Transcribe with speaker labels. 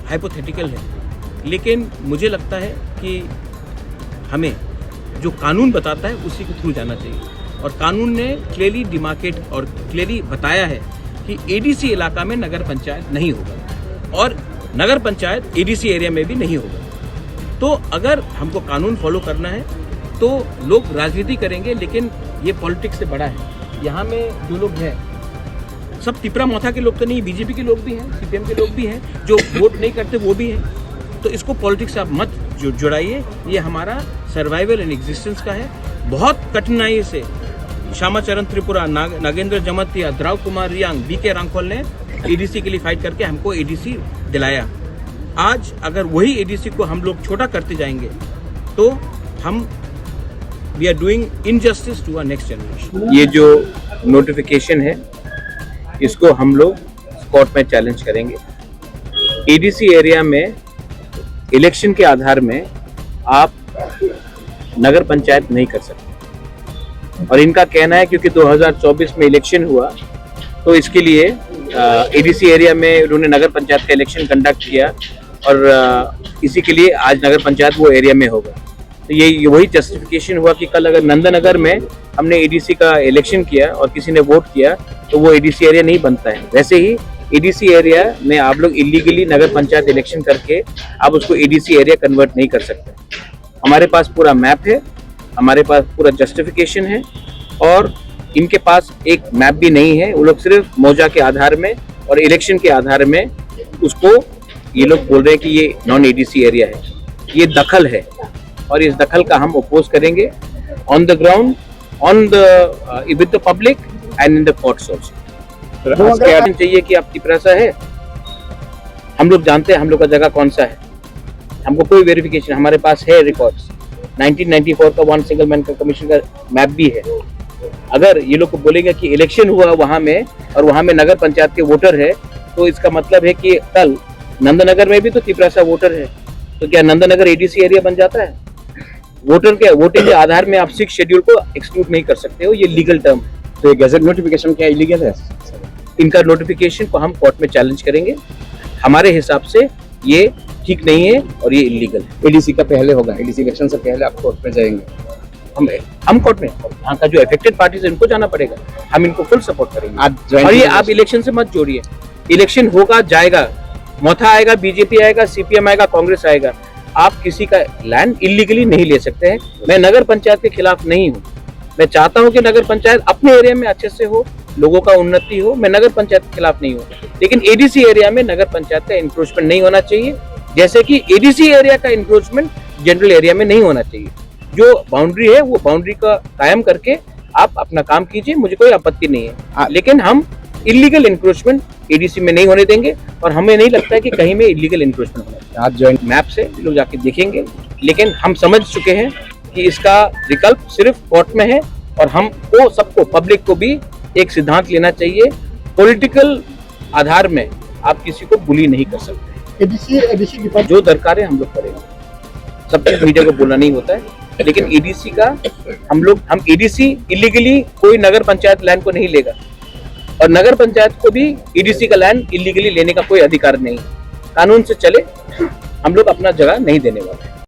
Speaker 1: Hypothetical है, लेकिन मुझे लगता है कि हमें जो कानून बताता है उसी के थ्रू जाना चाहिए। और कानून ने क्लियरली डिमार्केट और क्लियरली बताया है कि एडीसी इलाका में नगर पंचायत नहीं होगा और नगर पंचायत एडीसी एरिया में भी नहीं होगा। तो अगर हमको कानून फॉलो करना है तो लोग राजनीति करेंगे, लेकिन ये पॉलिटिक्स से बड़ा है। यहाँ में जो लोग हैं सब तिपरा मोथा के लोग तो नहीं, बीजेपी के लोग भी हैं, सीपीएम के लोग भी हैं, जो वोट नहीं करते वो भी हैं। तो इसको पॉलिटिक्स से आप मत जुड़ाइए। ये हमारा सर्वाइवल एंड एग्जिस्टेंस का है। बहुत कठिनाई से श्यामाचरण त्रिपुरा, नागेंद्र जमतिया, द्राव कुमार रियांग, बीके रांखोल ने एडीसी के लिए फाइट करके हमको एडीसी दिलाया। आज अगर वही एडीसी को हम लोग छोटा करते जाएंगे तो हम we are doing injustice to our next generation. ये जो नोटिफिकेशन है इसको हम लोग कोर्ट में चैलेंज करेंगे। एडीसी एरिया में इलेक्शन के आधार में आप नगर पंचायत नहीं कर सकते, और इनका कहना है क्योंकि 2024 में इलेक्शन हुआ तो इसके लिए एडीसी एरिया में उन्होंने नगर पंचायत का इलेक्शन कंडक्ट किया और इसी के लिए आज नगर पंचायत वो एरिया में होगा। तो ये वही जस्टिफिकेशन हुआ कि कल अगर नंदनगर में हमने एडीसी का इलेक्शन किया और किसी ने वोट किया तो वो एडीसी एरिया नहीं बनता है। वैसे ही एडीसी एरिया में आप लोग इलीगली नगर पंचायत इलेक्शन करके आप उसको एडीसी एरिया कन्वर्ट नहीं कर सकते। हमारे पास पूरा मैप है, हमारे पास पूरा जस्टिफिकेशन है, और इनके पास एक मैप भी नहीं है। वो लोग सिर्फ मौजा के आधार में और इलेक्शन के आधार में उसको ये लोग बोल रहे हैं कि ये नॉन एडीसी एरिया है। ये दखल है और इस दखल का हम अपोज करेंगे on the ground, on the with the public and in the courts also. चाहिए कि आप तिपरासा है, हम लोग जानते हैं हम लोग का जगह कौन सा है, हमको कोई वेरिफिकेशन, हमारे पास है रिकॉर्ड्स। 1994 का वन सिंगल मैन का कमीशन का मैप भी है। अगर ये लोग को बोलेंगे कि इलेक्शन हुआ वहां में और वहां में नगर पंचायत के वोटर है, तो इसका मतलब है कि कल नंदनगर में भी तो तिपरासा वोटर है, तो क्या नंदनगर एडीसी एरिया बन जाता है? वोटर के वोटिंग के आधार में आप 6 शेड्यूल को एक्सक्लूड नहीं कर सकते हो, ये लीगल टर्म है।
Speaker 2: तो ये गैजेट नोटिफिकेशन क्या इलीगल है?
Speaker 1: इनका नोटिफिकेशन को हम कोर्ट में चैलेंज करेंगे। हमारे हिसाब से ये ठीक नहीं है और ये इलीगल है।
Speaker 2: एडीसी का पहले होगा, एडीसी इलेक्शन से पहले आप कोर्ट में जाएंगे।
Speaker 1: हम कोर्ट में, यहाँ का जो अफेक्टेड पार्टीज है इनको जाना पड़ेगा, हम इनको फुल सपोर्ट करेंगे। और ये आप इलेक्शन से मत जोड़िए, इलेक्शन होगा जाएगा, मोथा आएगा, बीजेपी आएगा, सीपीएम आएगा, कांग्रेस आएगा, आप किसी का लैंड इलीगली नहीं ले सकते हैं। मैं नगर पंचायत के खिलाफ नहीं हूँ, मैं चाहता हूँ कि नगर पंचायत अपने एरिया में अच्छे से हो, लोगों का उन्नति हो। मैं नगर पंचायत के खिलाफ नहीं हूँ, लेकिन एडीसी एरिया में नगर पंचायत का इंक्रोचमेंट नहीं होना चाहिए, जैसे कि एडीसी एरिया का इंक्रोचमेंट जनरल एरिया में नहीं होना चाहिए। जो बाउंड्री है वो बाउंड्री का कायम करके आप अपना काम कीजिए, मुझे कोई आपत्ति नहीं है, लेकिन हम इलीगल इंक्रोचमेंट एडीसी में नहीं होने देंगे और हमें नहीं लगता है कि कहीं में इलीगल इंक्रोचमेंट होना चाहिए। आज जॉइंट मैप से लोग जाके देखेंगे, लेकिन हम समझ चुके हैं कि इसका विकल्प सिर्फ कोर्ट में है और हमको सबको, पब्लिक को भी एक सिद्धांत लेना चाहिए। पॉलिटिकल आधार में आप किसी को बुली नहीं कर सकते। एडीसी की जो दरकार है हम लोग करेंगे, सब चीज मीडिया को बोलना नहीं होता है, लेकिन एडीसी का हम एडीसी इलीगली कोई नगर पंचायत लैंड को नहीं लेगा और नगर पंचायत को भी एडीसी का लैंड इलीगली लेने का कोई अधिकार नहीं। कानून से चले, हम लोग अपना जगह नहीं देने वाले।